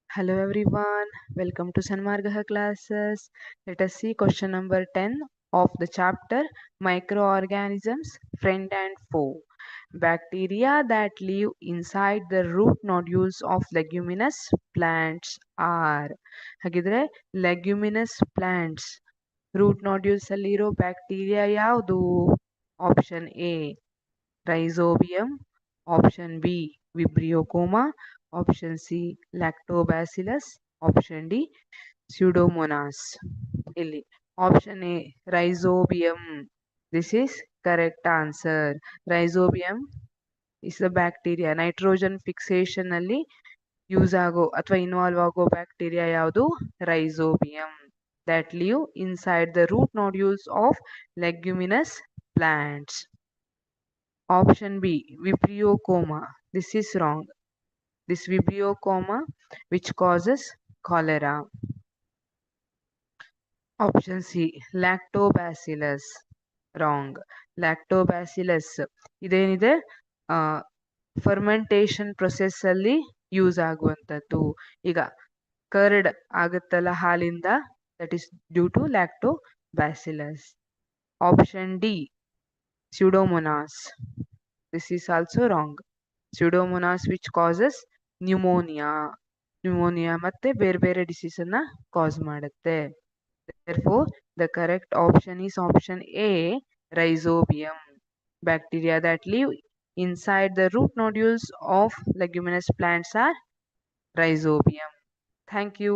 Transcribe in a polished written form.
Hello everyone, welcome to Sanmargaha classes. Let us see question number 10 of the chapter Microorganisms, Friend and Foe. Bacteria that live inside the root nodules of leguminous plants are. ಹಾಗಿದ್ರೆ leguminous plants root nodules ಅಲ್ಲಿರೋ bacteria ಯಾವುದು? Option A rhizobium, option B vibrio comma, option C lactobacillus, option D pseudomonas. ಇಲ್ಲಿ option A rhizobium, this is correct answer. Rhizobium is the bacteria. Nitrogen fixation ಅಲ್ಲಿ use ಆಗೋ ಅಥವಾ involve ಆಗೋ bacteria ಯಾವುದು? Rhizobium that live inside the root nodules of leguminous plants. Option B Vibrio-coma. This is wrong. This Vibrio-coma which causes cholera. Option C Lactobacillus. Wrong. Lactobacillus ಇದೇನಿದೆ fermentation process ಅಲ್ಲಿ use ಆಗುವಂಥದ್ದು. ಈಗ curd ಆಗುತ್ತಲ್ಲ ಹಾಲಿಂದ, that is due to lactobacillus. Option D Pseudomonas. This is also wrong. Pseudomonas which causes pneumonia. Pneumonia ಮತ್ತೆ ಬೇರೆ ಬೇರೆ disease ಅನ್ನ ಕಾಸ್ ಮಾಡುತ್ತೆ. Therefore, the correct option is option A, Rhizobium. Bacteria that live inside the root nodules of leguminous plants are Rhizobium. Thank you.